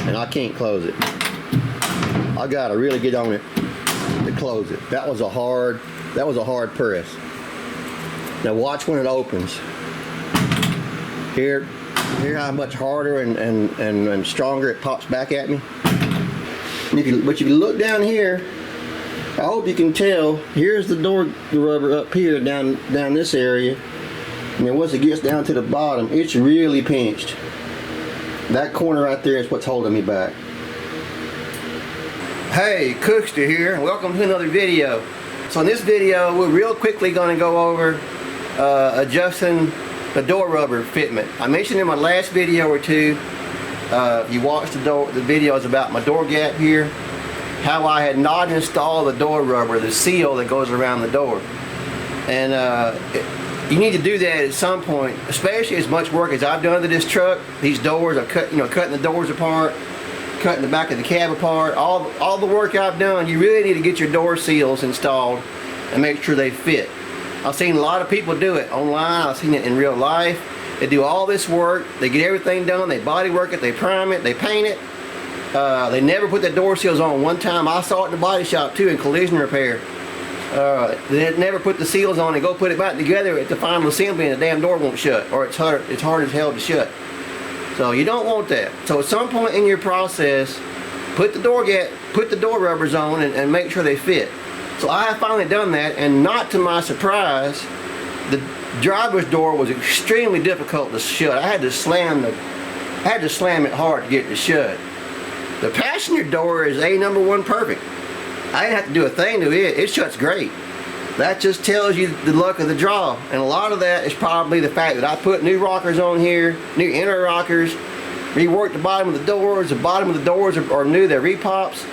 and I can't close it. I gotta really get on it to close it. That was a hard press. Now watch when it opens. Hear how much harder and stronger it pops back at me. But if you look down here, I hope you can tell, here's the door rubber up here down this area, and then once it gets down to the bottom, it's really pinched. That corner right there is what's holding me back. Hey, Cookster here, and welcome to another video. So in this video, we're real quickly going to go over adjusting the door rubber fitment. I mentioned in my last video or two, if you watched the videos about my door gap here, how I had not installed the door rubber, the seal that goes around the door. And you need to do that at some point, especially as much work as I've done to this truck. These doors, I've cut, cutting the doors apart, cutting the back of the cab apart, all the work I've done. You really need to get your door seals installed and make sure they fit. I've seen a lot of people do it online. I've seen it in real life. They do all this work, they get everything done, they body work it, they prime it, they paint it. They never put the door seals on. One time I saw it in the body shop too, in collision repair. They never put the seals on and go put it back together at the final assembly and the damn door won't shut, or it's hard as hell to shut. So you don't want that. So at some point in your process, put the door rubbers on and make sure they fit. So I have finally done that, and not to my surprise, the driver's door was extremely difficult to shut. I had to slam it hard to get it to shut. The passenger door is #1 perfect. I didn't have to do a thing to it. It shuts great. That just tells you the luck of the draw. And a lot of that is probably the fact that I put new rockers on here, new inner rockers, reworked the bottom of the doors. The bottom of the doors are new. They're repops.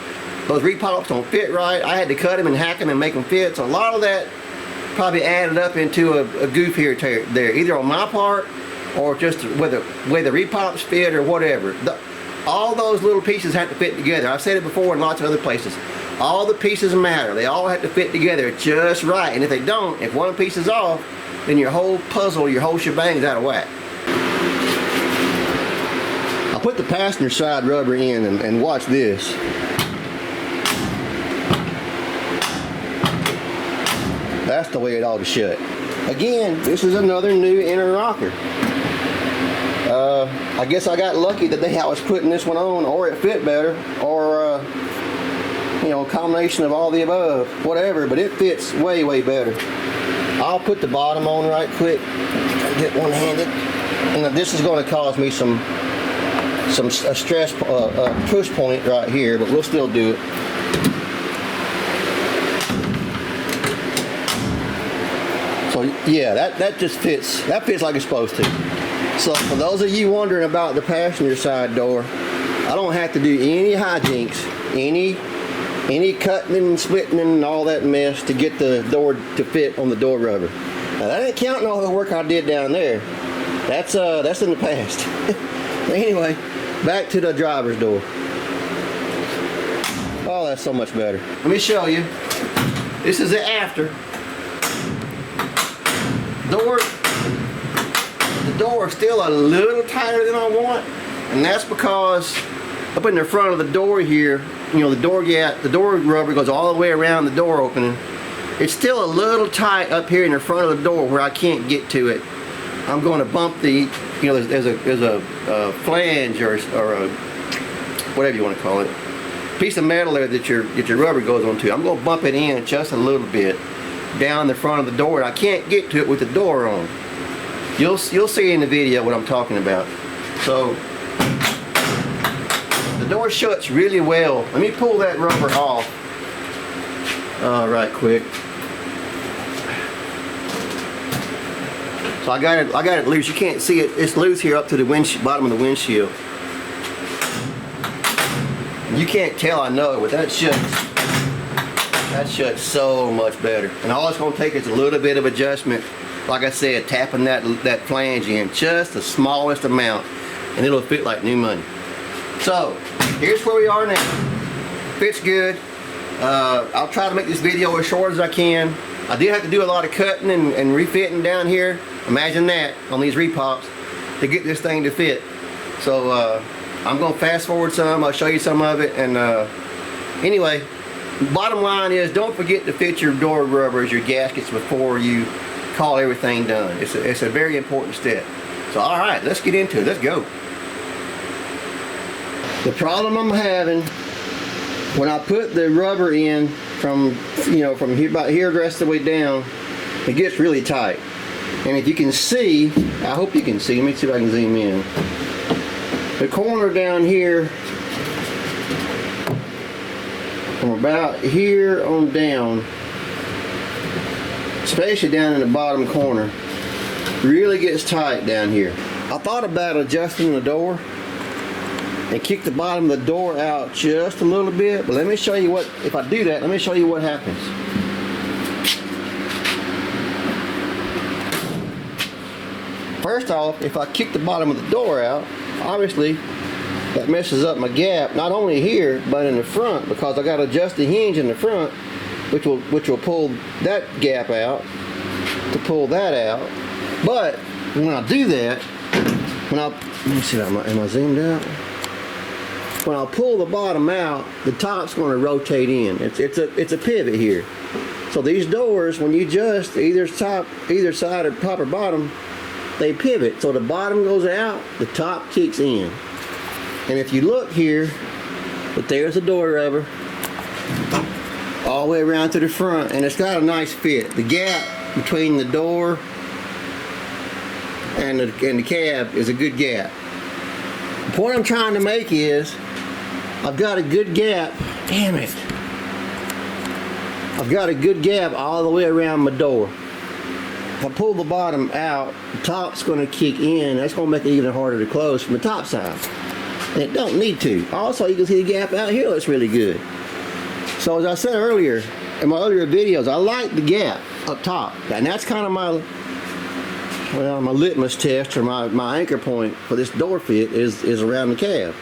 Those repops don't fit right. I had to cut them and hack them and make them fit. So a lot of that probably added up into a goof here there, either on my part or just the way the repops fit or whatever. All those little pieces have to fit together. I've said it before in lots of other places. All the pieces matter. They all have to fit together just right. And if they don't, if one piece is off, then your whole puzzle, your whole shebang is out of whack. I'll put the passenger side rubber in and watch this. That's the way it ought to shut. Again, this is another new inner rocker. I guess I got lucky the day I was putting this one on, or it fit better, or a combination of all the above, whatever, but it fits way, way better. I'll put the bottom on right quick, get one-handed, and this is going to cause me a stress push point right here, but we'll still do it. So yeah, that just fits. That fits like it's supposed to. So for those of you wondering about the passenger side door, I don't have to do any hijinks, any cutting and splitting and all that mess to get the door to fit on the door rubber. Now that ain't counting all the work I did down there. That's in the past. Anyway, back to the driver's door. Oh, that's so much better. Let me show you. This is the after. The door is still a little tighter than I want, and that's because up in the front of the door here, the door gap, the door rubber goes all the way around the door opening. It's still a little tight up here in the front of the door where I can't get to it. I'm going to bump the, there's a flange or a whatever you want to call it, piece of metal there that your rubber goes onto. I'm going to bump it in just a little bit down the front of the door, and I can't get to it with the door on. You'll see in the video what I'm talking about. So the door shuts really well. Let me pull that rubber off right quick. So I got it loose. You can't see it. It's loose here up to the bottom of the windshield. You can't tell, I know, but that shuts so much better. And all it's going to take is a little bit of adjustment. Like I said, tapping that flange in just the smallest amount, and it'll fit like new money. So here's where we are now. Fits good. I'll try to make this video as short as I can. I did have to do a lot of cutting and refitting down here. Imagine that on these repops to get this thing to fit. So I'm gonna fast forward some. I'll show you some of it. And anyway, bottom line is, don't forget to fit your door rubbers, your gaskets, before you call everything done. It's a very important step. So all right, let's get into it. Let's go. The problem I'm having when I put the rubber in from from here, about here the rest of the way down, it gets really tight. And if you can see, I hope you can see. Let me see if I can zoom in. The corner down here, from about here on down, especially down in the bottom corner, really gets tight down here. I thought about adjusting the door and kick the bottom of the door out just a little bit, but let me show you what, if I do that, let me show you what happens. First off, if I kick the bottom of the door out, obviously that messes up my gap, not only here but in the front, because I got to adjust the hinge in the front, which will pull that gap out to pull that out. But when I do that, let me see, am I zoomed out? When I pull the bottom out, the top's going to rotate in. It's a pivot here. So these doors, when you adjust either side or top or bottom, they pivot. So the bottom goes out, the top kicks in. And if you look here, but there's the door rubber all the way around to the front, and it's got a nice fit. The gap between the door and the cab is a good gap. The point I'm trying to make is, I've got a good gap. Damn it. I've got a good gap all the way around my door. If I pull the bottom out, the top's going to kick in. That's going to make it even harder to close from the top side. And it don't need to. Also, you can see the gap out here looks really good. So as I said earlier, in my earlier videos, I like the gap up top. And that's kind of my litmus test, or my anchor point for this door fit is around the cab.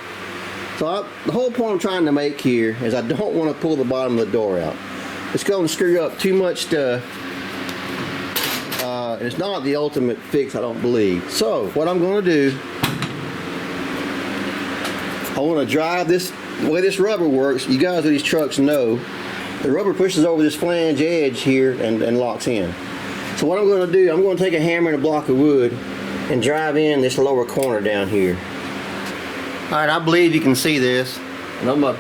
So the whole point I'm trying to make here is I don't want to pull the bottom of the door out. It's going to screw up too much stuff. And it's not the ultimate fix, I don't believe. So what I'm going to do, I want to drive this, the way this rubber works, you guys with these trucks know, the rubber pushes over this flange edge here and locks in. So what I'm going to do, I'm going to take a hammer and a block of wood and drive in this lower corner down here. Alright, I believe you can see this. I know my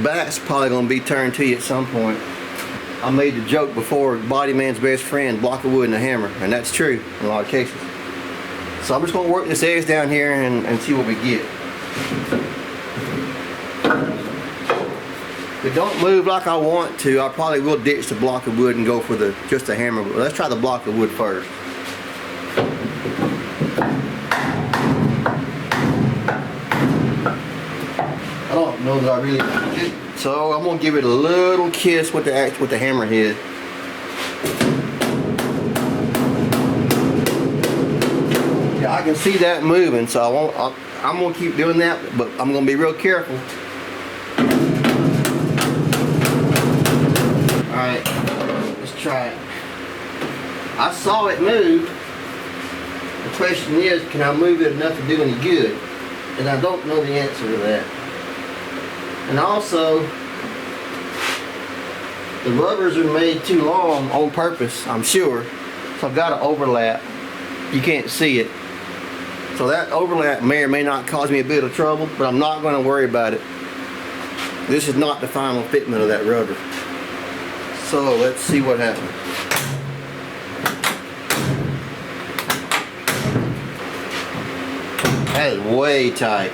back's probably going to be turned to you at some point. I made the joke before, body man's best friend, block of wood and a hammer, and that's true in a lot of cases. So I'm just going to work this edge down here and see what we get. If it don't move like I want to, I probably will ditch the block of wood and go for just the hammer. But let's try the block of wood first. I don't know that I really like it. So I'm gonna give it a little kiss with the hammer head. Yeah, I can see that moving, so I'm gonna keep doing that, but I'm gonna be real careful. All right, let's try it. I saw it move. The question is, can I move it enough to do any good? And I don't know the answer to that. And also, the rubbers are made too long on purpose, I'm sure. So I've got to overlap. You can't see it. So that overlap may or may not cause me a bit of trouble, but I'm not going to worry about it. This is not the final fitment of that rubber. So let's see what happens. That is way tight.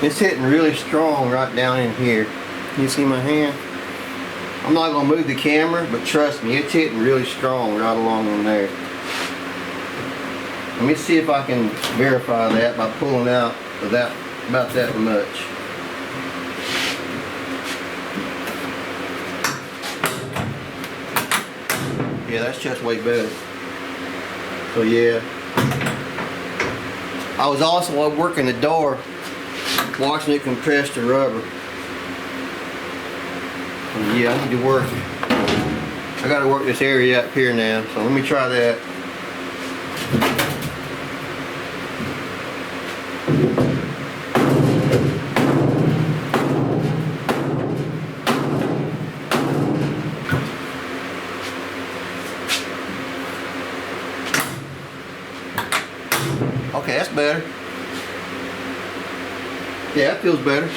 It's hitting really strong right down in here. You see my hand? I'm not going to move the camera, but trust me, it's hitting really strong right along in there. Let me see if I can verify that by pulling out about that much. Yeah, that's just way better. So yeah. I was also working the door, watching it compress the rubber. And yeah, I need to work I gotta work this area up here now, so let me try that. Okay, that's better. Yeah, that feels better.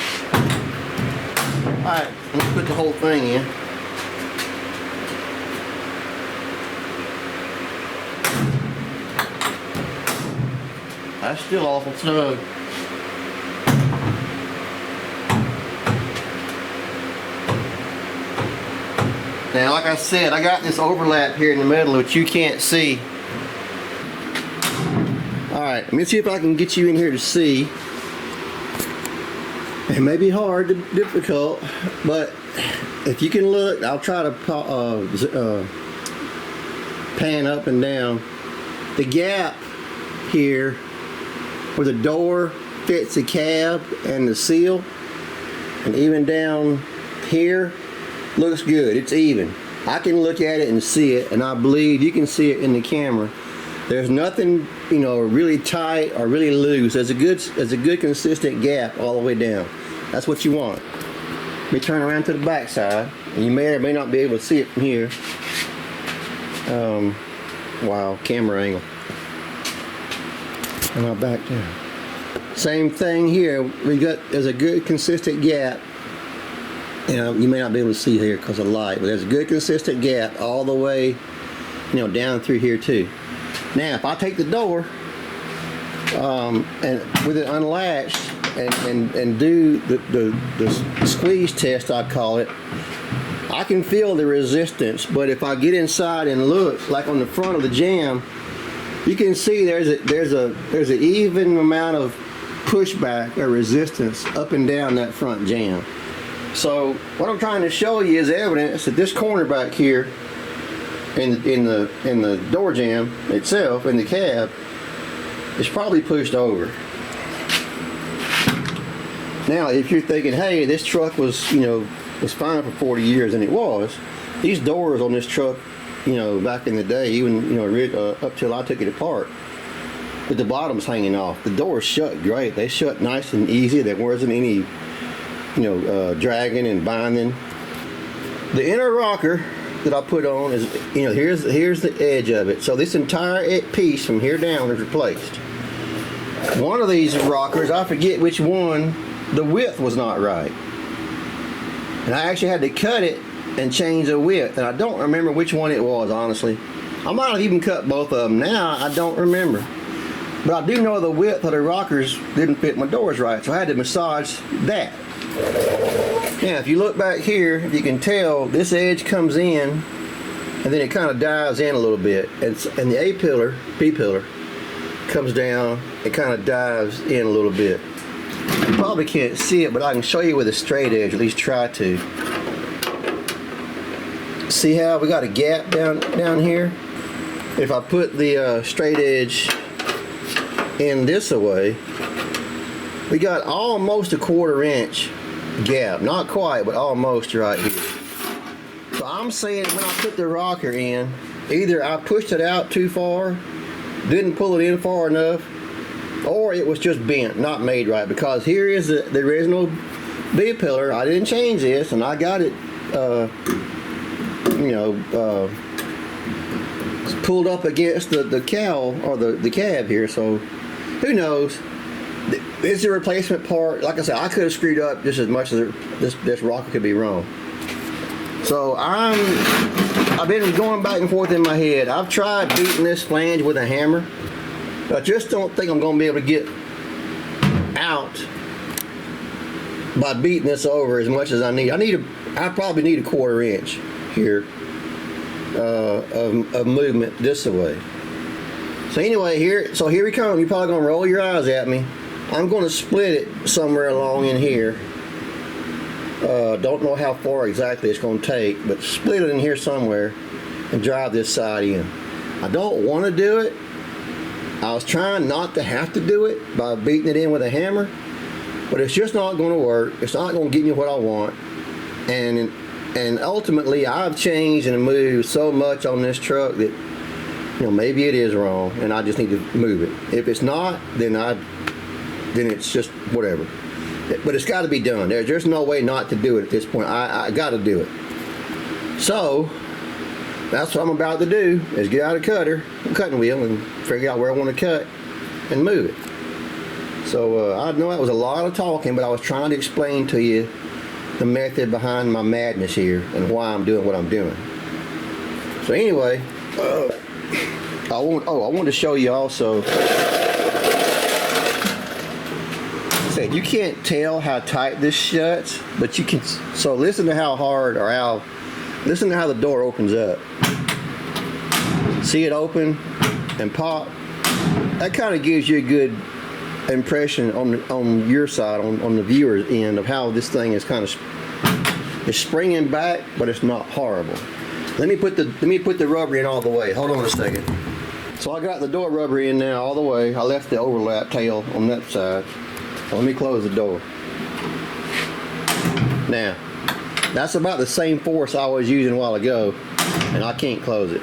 Alright, let me put the whole thing in. That's still awful snug. Now, like I said, I got this overlap here in the middle which you can't see. Alright, let me see if I can get you in here to see. It may be hard, difficult, but if you can look, I'll try to pan up and down. The gap here where the door fits the cab and the seal, and even down here, looks good. It's even. I can look at it and see it, and I believe you can see it in the camera. There's nothing, you know, really tight or really loose. There's a good consistent gap all the way down. That's what you want. Let me turn around to the back side, and you may or may not be able to see it from here. Wow, camera angle. And I'll back down. Same thing here. There's a good consistent gap. You know, you may not be able to see here because of light, but there's a good consistent gap all the way, you know, down through here too. Now, if I take the door and with it unlatched and do the squeeze test, I call it, I can feel the resistance. But if I get inside and look, like on the front of the jamb, you can see there's an even amount of pushback or resistance up and down that front jamb. So what I'm trying to show you is evidence that this corner back here in the door jamb itself, in the cab, is probably pushed over. Now, if you're thinking, hey, this truck was fine for 40 years, and it was. These doors on this truck, you know, back in the day, even up till I took it apart, but the bottom's hanging off. The doors shut great. They shut nice and easy. There wasn't any, dragging and binding. The inner rocker that I put on is, here's the edge of it. So this entire piece from here down is replaced. One of these rockers, I forget which one, the width was not right, and I actually had to cut it and change the width, and I don't remember which one it was, honestly. I might have even cut both of them. Now I don't remember, but I do know the width of the rockers didn't fit my doors right, so I had to massage that. Now, if you look back here, you can tell this edge comes in, and then it kind of dives in a little bit, and the B pillar comes down and kind of dives in a little bit. You probably can't see it, but I can show you with a straight edge, at least try to. See how we got a gap down here? If I put the straight edge in this way, we got almost a 1/4 inch gap. Not quite, but almost right here. So I'm saying when I put the rocker in, either I pushed it out too far, didn't pull it in far enough, or it was just bent, not made right, because here is the original B pillar. I didn't change this, and I got it pulled up against the cowl or the cab here, so who knows. This is a replacement part. Like I said, I could have screwed up just as much as this rocker could be wrong. So I've been going back and forth in my head. I've tried beating this flange with a hammer, but I just don't think I'm going to be able to get out by beating this over as much as I need. I probably need a 1/4 inch here of movement this way. So anyway, here we come. You're probably going to roll your eyes at me. I'm going to split it somewhere along in here. Don't know how far exactly it's going to take, but split it in here somewhere and drive this side in. I don't want to do it. I was trying not to have to do it by beating it in with a hammer, but it's just not going to work. It's not going to get me what I want, and And ultimately, I've changed and moved so much on this truck that, maybe it is wrong, and I just need to move it. If it's not, then it's just whatever. But it's got to be done. There's no way not to do it at this point. I got to do it. So that's what I'm about to do, is get out a cutting wheel, and figure out where I want to cut and move it. So I know that was a lot of talking, but I was trying to explain to you the method behind my madness here and why I'm doing what I'm doing. So anyway, I want to show you also. Said you can't tell how tight this shuts, but you can. So listen to how hard, or listen to how the door opens up. See it open and pop. That kind of gives you a good impression on your side, on the viewer's end, of how this thing is it's springing back, but it's not horrible. Let me put the rubber in all the way. Hold on a second. So I got the door rubber in now all the way. I left the overlap tail on that side. So let me close the door. Now, that's about the same force I was using a while ago, and I can't close it.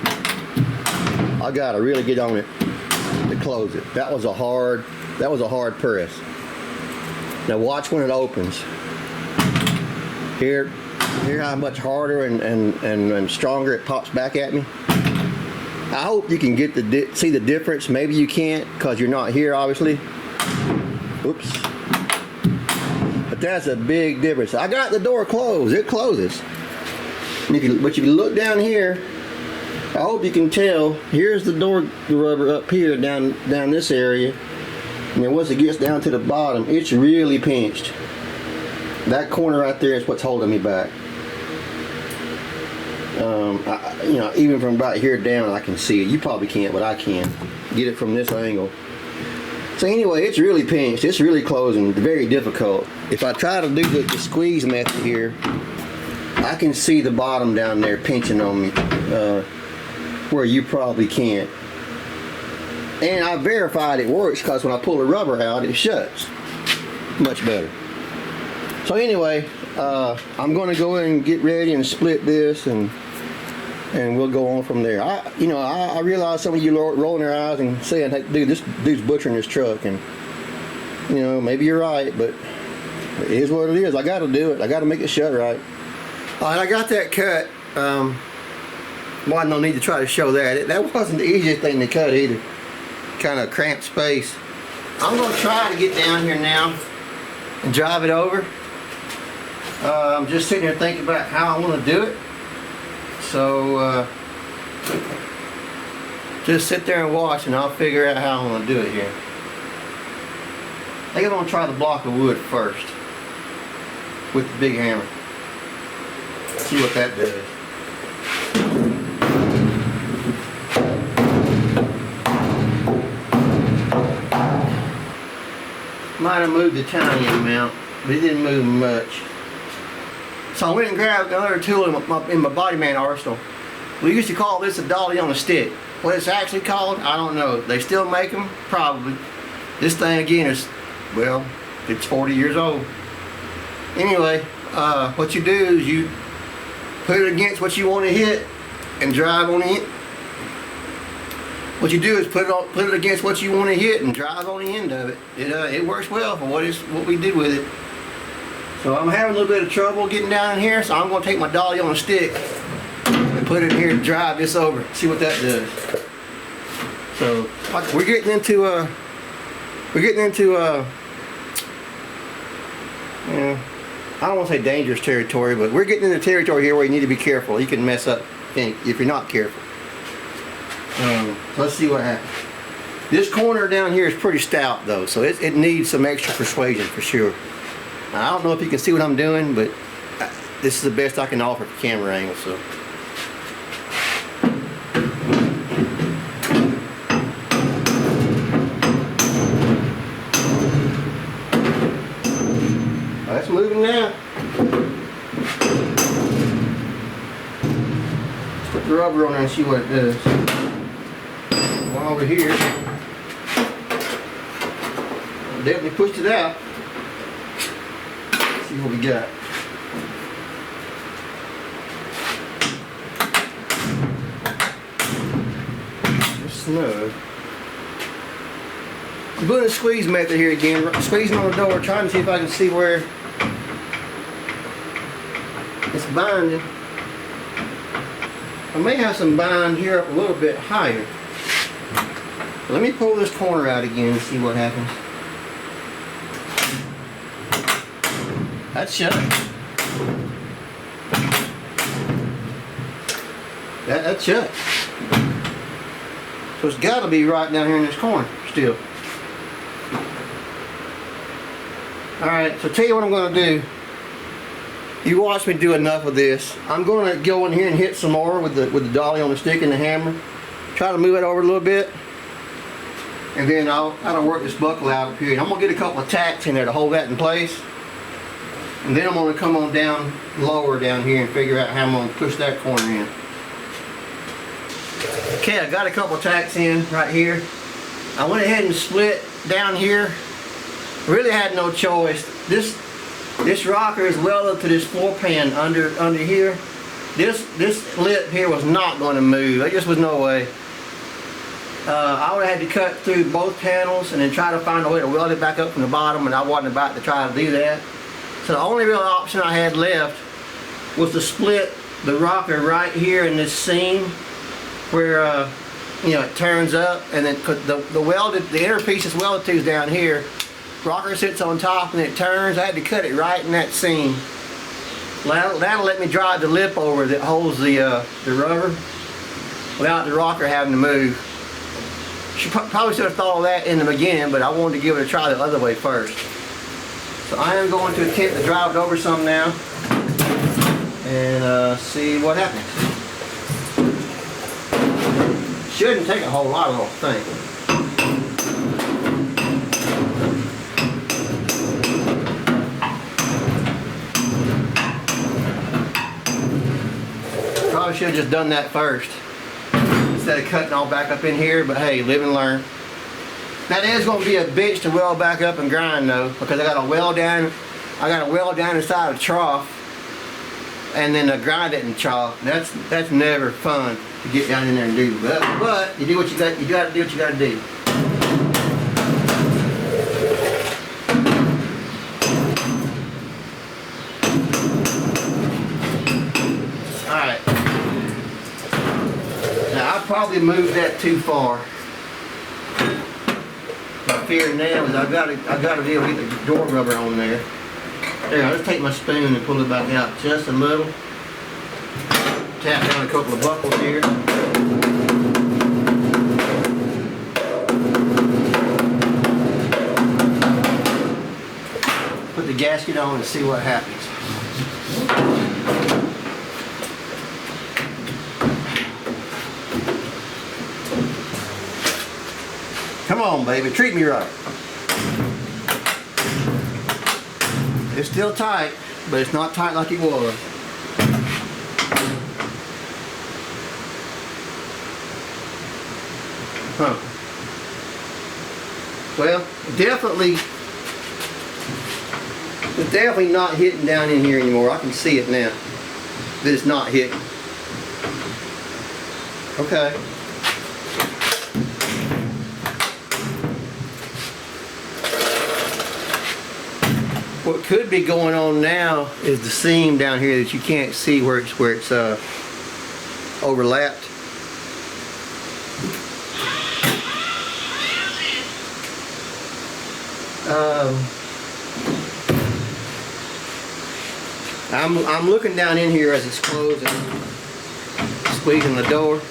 I gotta really get on it to close it. That was a hard press. Now watch when it opens. Hear how much harder and stronger it pops back at me. I hope you can see the difference. Maybe you can't because you're not here, obviously. Oops. But that's a big difference. I got the door closed. It closes. But if you look down here, I hope you can tell. Here's the door rubber up here down this area. And then once it gets down to the bottom, it's really pinched. That corner right there is what's holding me back. Even from about here down, I can see it. You probably can't, but I can get it from this angle. So anyway, it's really pinched. It's really closing. Very difficult. If I try to do the squeeze method here, I can see the bottom down there pinching on me, where you probably can't. And I verified it works because when I pull the rubber out, it shuts much better. So anyway, I'm going to go in and get ready and split this, and we'll go on from there. I realize some of you rolling your eyes and saying, "Hey, dude, this dude's butchering this truck," and maybe you're right, but it is what it is. I got to do it. I got to make it shut right. All right, I got that cut. Well, no need to try to show that. That wasn't the easiest thing to cut either. Kind of cramped space. I'm going to try to get down here now and drive it over. I'm just sitting here thinking about how I want to do it. So just sit there and watch, and I'll figure out how I'm going to do it here. I think I'm going to try the block of wood first with the big hammer. See what that does. Might have moved a tiny amount, but it didn't move much. So I went and grabbed another tool in my body man arsenal. We used to call this a dolly on a stick. What it's actually called, I don't know. They still make them? Probably. This thing again is, well, it's 40 years old. Anyway, what you do is you put it against what you want to hit and drive on it. What you do is put it against what you want to hit and drive on the end of it. It works well for what we did with it. So I'm having a little bit of trouble getting down in here, so I'm going to take my dolly on a stick and put it in here to drive this over. See what that does. So we're getting into I don't want to say dangerous territory, but we're getting into territory here where you need to be careful. You can mess up if you're not careful. Let's see what happens. This corner down here is pretty stout though, so it needs some extra persuasion for sure. I don't know if you can see what I'm doing, but this is the best I can offer for camera angle. So that's moving now. Let's put the rubber on there and see what it does. One over here. Definitely pushed it out. Let's see what we got. snug. I'm doing a squeeze method here again, squeezing on the door, trying to see if I can see where it's binding. I may have some bind here up a little bit higher. Let me pull this corner out again and see what happens. That's shut. That's shut. So it's got to be right down here in this corner still. Alright, so tell you what I'm going to do. You watch me do enough of this. I'm going to go in here and hit some more with the dolly on the stick and the hammer. Try to move it over a little bit. And then I'll work this buckle out up here. I'm going to get a couple of tacks in there to hold that in place. And then I'm going to come on down lower down here and figure out how I'm going to push that corner in. Okay, I got a couple of tacks in right here. I went ahead and split down here. Really had no choice. This rocker is welded to this floor pan under here. This lip here was not going to move. There just was no way. I would have had to cut through both panels and then try to find a way to weld it back up from the bottom, and I wasn't about to try to do that. So the only real option I had left was to split the rocker right here in this seam where you know, it turns up, and then the inner piece is welded to is down here. Rocker sits on top and it turns. I had to cut it right in that seam. That'll let me drive the lip over that holds the rubber without the rocker having to move. Probably should have thought of that in the beginning, but I wanted to give it a try the other way first. So I am going to attempt to drive it over some now and see what happens. Shouldn't take a whole lot, I don't think. Probably should have just done that first instead of cutting all back up in here, but hey, live and learn. Now that is going to be a bitch to weld back up and grind though, because I got to weld down inside a trough and then grind it in the trough. That's never fun to get down in there and do, but you do what you got. You got to do what you got to do. Probably moved that too far. My fear now is I've got to be able to get the door rubber on there. There, I'll just take my spoon and pull it back out just a little. Tap down a couple of buckles here. Put the gasket on and see what happens. Come on, baby, treat me right. It's still tight, but it's not tight like it was. Huh. Well, it's definitely not hitting down in here anymore. I can see it now that it's not hitting. Okay. What could be going on now is the seam down here that you can't see where it's overlapped. I'm looking down in here as it's closing, squeezing the door,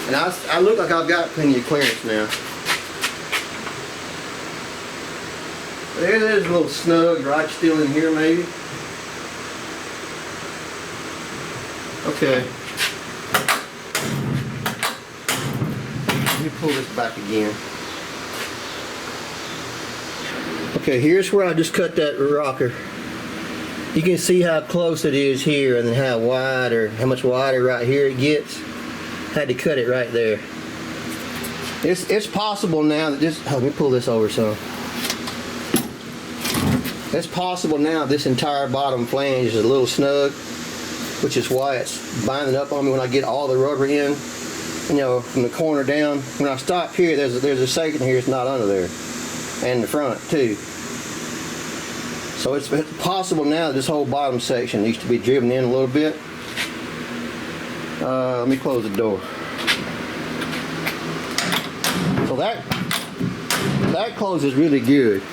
and I look like I've got plenty of clearance now. There's a little snug right still in here maybe. Okay. Let me pull this back again. Okay, here's where I just cut that rocker. You can see how close it is here and then how wide or how much wider right here it gets. Had to cut it right there. It's possible now that this, let me pull this over some. It's possible now this entire bottom flange is a little snug, which is why it's binding up on me when I get all the rubber in. you know, from the corner down. When I stop here, there's a section here that's not under there, and the front too. So it's possible now that this whole bottom section needs to be driven in a little bit. Let me close the door. So that closes really good.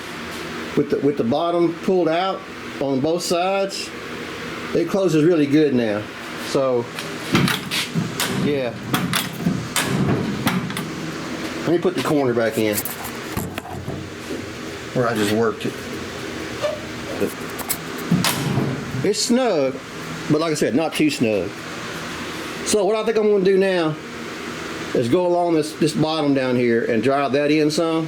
With the bottom pulled out on both sides, it closes really good now. So yeah. Let me put the corner back in where I just worked it. It's snug, but like I said, not too snug. So what I think I'm going to do now is go along this bottom down here and drive that in some.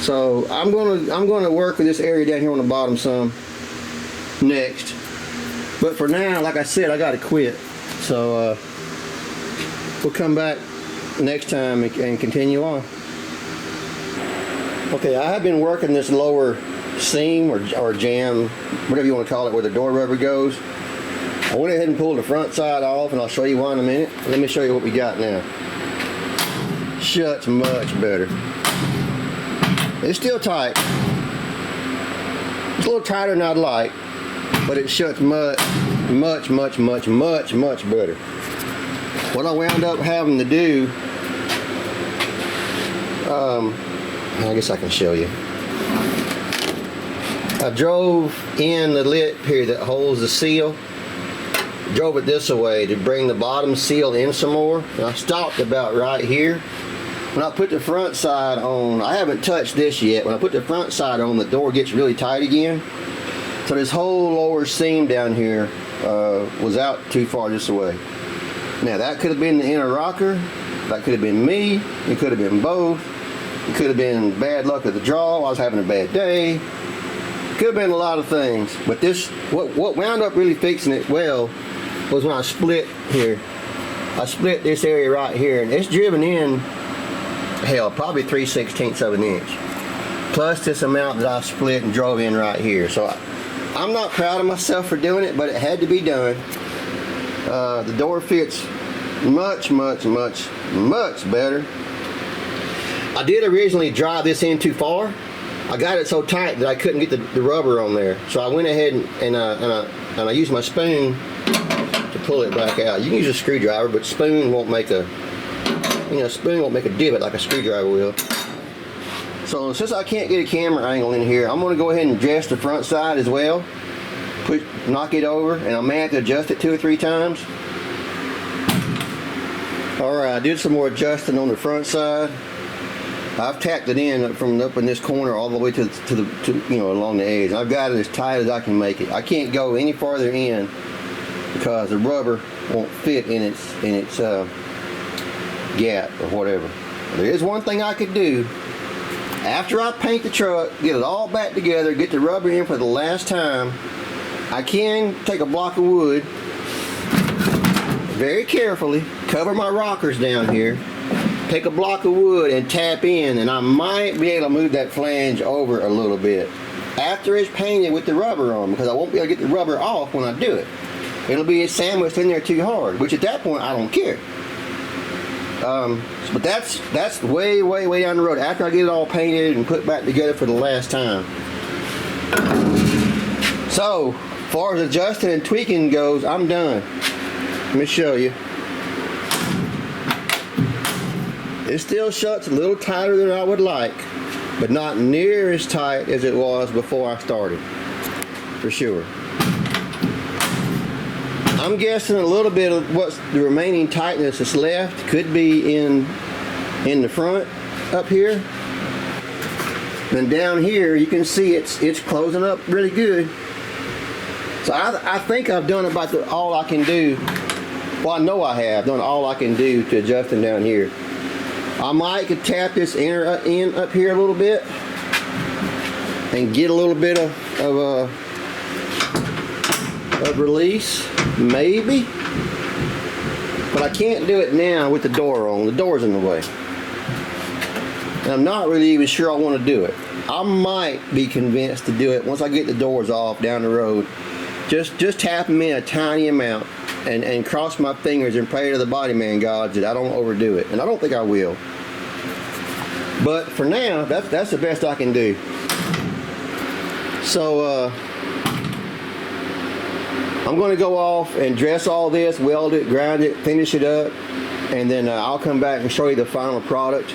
So I'm going to work with this area down here on the bottom some next. But for now, like I said, I got to quit. So we'll come back next time and continue on. Okay, I have been working this lower seam or jamb, whatever you want to call it, where the door rubber goes. I went ahead and pulled the front side off, and I'll show you why in a minute. Let me show you what we got now. Shuts much better. It's still tight. It's a little tighter than I'd like, but it shuts much better. What I wound up having to do, I guess I can show you. I drove in the lip here that holds the seal. Drove it this way to bring the bottom seal in some more. And I stopped about right here. When I put the front side on, I haven't touched this yet. When I put the front side on, the door gets really tight again. So this whole lower seam down here was out too far this way. Now that could have been the inner rocker. That could have been me. It could have been both. It could have been bad luck of the draw. I was having a bad day. Could have been a lot of things. But this, what wound up really fixing it well was when I split here. I split this area right here, and it's driven in, hell, probably 3/16 of an inch. Plus this amount that I split and drove in right here. So I'm not proud of myself for doing it, but it had to be done. The door fits much better. I did originally drive this in too far. I got it so tight that I couldn't get the rubber on there. So I went ahead and I used my spoon to pull it back out. You can use a screwdriver, but spoon won't make a divot like a screwdriver will. So since I can't get a camera angle in here, I'm going to go ahead and adjust the front side as well. Knock it over, and I may have to adjust it 2 or 3 times. Alright, I did some more adjusting on the front side. I've tacked it in from up in this corner all the way to along the edge. I've got it as tight as I can make it. I can't go any farther in because the rubber won't fit in its gap or whatever. There is one thing I could do. After I paint the truck, get it all back together, get the rubber in for the last time, I can take a block of wood, very carefully, cover my rockers down here, take a block of wood and tap in, and I might be able to move that flange over a little bit after it's painted with the rubber on, because I won't be able to get the rubber off when I do it. It'll be sandwiched in there too hard, which at that point I don't care. But that's way down the road after I get it all painted and put back together for the last time. So, as far as adjusting and tweaking goes, I'm done. Let me show you. It still shuts a little tighter than I would like, but not near as tight as it was before I started, for sure. I'm guessing a little bit of what's the remaining tightness that's left could be in the front up here. And down here you can see it's closing up really good. So I think I've done about all I can do. Well, I know I have done all I can do to adjusting down here. I might could tap this inner end up here a little bit and get a little bit of release, maybe. But I can't do it now with the door on. The door's in the way. And I'm not really even sure I want to do it. I might be convinced to do it once I get the doors off down the road. Just tap them in a tiny amount and cross my fingers and pray to the body man gods that I don't overdo it, and I don't think I will. But for now, that's the best I can do. So I'm going to go off and dress all this, weld it, grind it, finish it up, and then I'll come back and show you the final product.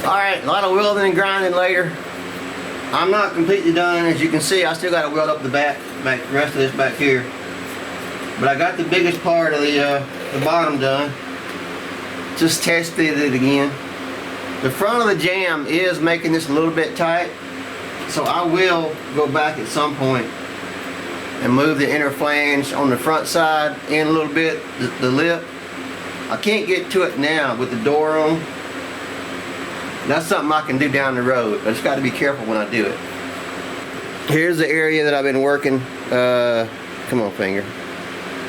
Alright, a lot of welding and grinding later. I'm not completely done. As you can see, I still got to weld up the rest of this back here. But I got the biggest part of the bottom done. Just tested it again. The front of the jamb is making this a little bit tight, so I will go back at some point and move the inner flange on the front side in a little bit, the lip. I can't get to it now with the door on. That's something I can do down the road, but I just got to be careful when I do it. Here's the area that I've been working. Come on, finger.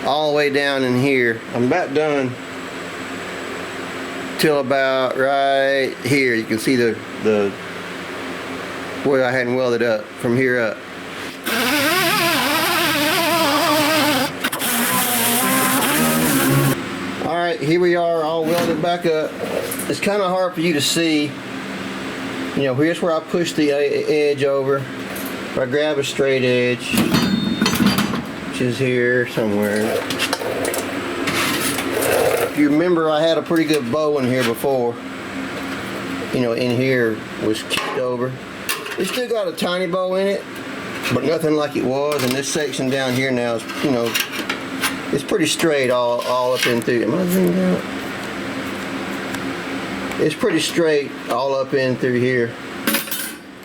All the way down in here. I'm about done till about right here. You can see the where I hadn't welded up from here up. All right, here we are, all welded back up. It's kind of hard for you to see. You know, here's where I push the edge over. If I grab a straight edge, which is here somewhere. If you remember, I had a pretty good bow in here before. You know, in here was kicked over. It's still got a tiny bow in it, but nothing like it was. And this section down here now is, you know, it's pretty straight all up in through. Am I zoomed out? It's pretty straight all up in through here.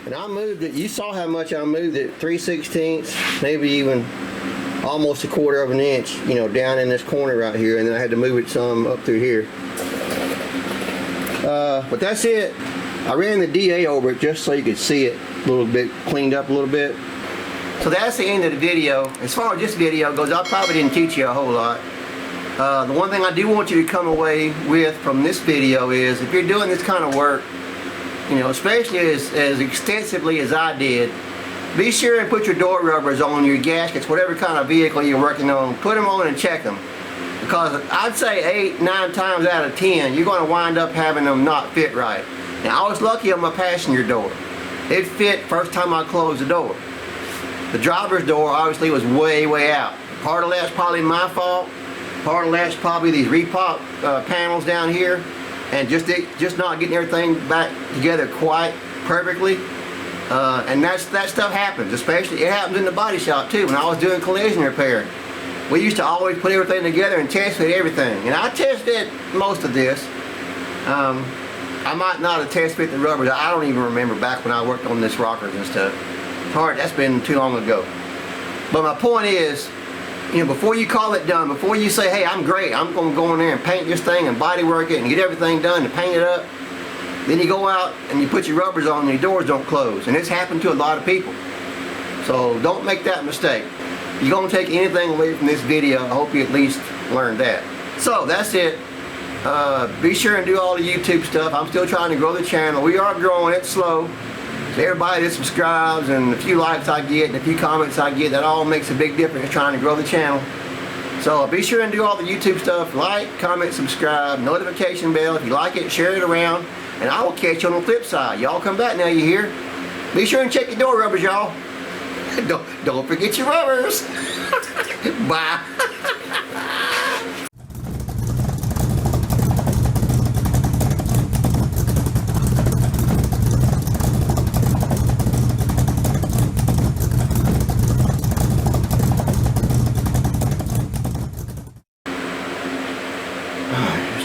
And I moved it, you saw how much I moved it, 3/16, maybe even almost a 1/4 of an inch, you know, down in this corner right here, and then I had to move it some up through here. But that's it. I ran the DA over it just so you could see it a little bit, cleaned up a little bit. So that's the end of the video. As far as this video goes, I probably didn't teach you a whole lot. The one thing I do want you to come away with from this video is, if you're doing this kind of work, you know, especially as extensively as I did, be sure and put your door rubbers on your gaskets, whatever kind of vehicle you're working on. Put them on and check them. Because I'd say 8, 9 times out of 10, you're going to wind up having them not fit right. Now, I was lucky on my passenger door. It fit first time I closed the door. The driver's door obviously was way, way out. Part of that's probably my fault. Part of that's probably these repop panels down here, and just not getting everything back together quite perfectly. And that stuff happens, especially it happens in the body shop too. When I was doing collision repair, we used to always put everything together and test fit everything. And I tested most of this. I might not have test fit the rubbers. I don't even remember back when I worked on this rockers and stuff. It's hard. That's been too long ago. But my point is, you know, before you call it done, before you say, hey, I'm great, I'm going to go in there and paint this thing and bodywork it and get everything done and paint it up, then you go out and you put your rubbers on and your doors don't close. And it's happened to a lot of people. So don't make that mistake. If you're going to take anything away from this video, I hope you at least learned that. So that's it. Be sure and do all the YouTube stuff. I'm still trying to grow the channel. We are growing it slow. So everybody that subscribes and a few likes I get and a few comments I get, that all makes a big difference trying to grow the channel. So be sure and do all the YouTube stuff. Like, comment, subscribe, notification bell. If you like it, share it around. And I will catch you on the flip side. Y'all come back now, you hear? Be sure and check your door rubbers, y'all. Don't forget your rubbers. Bye. Alright.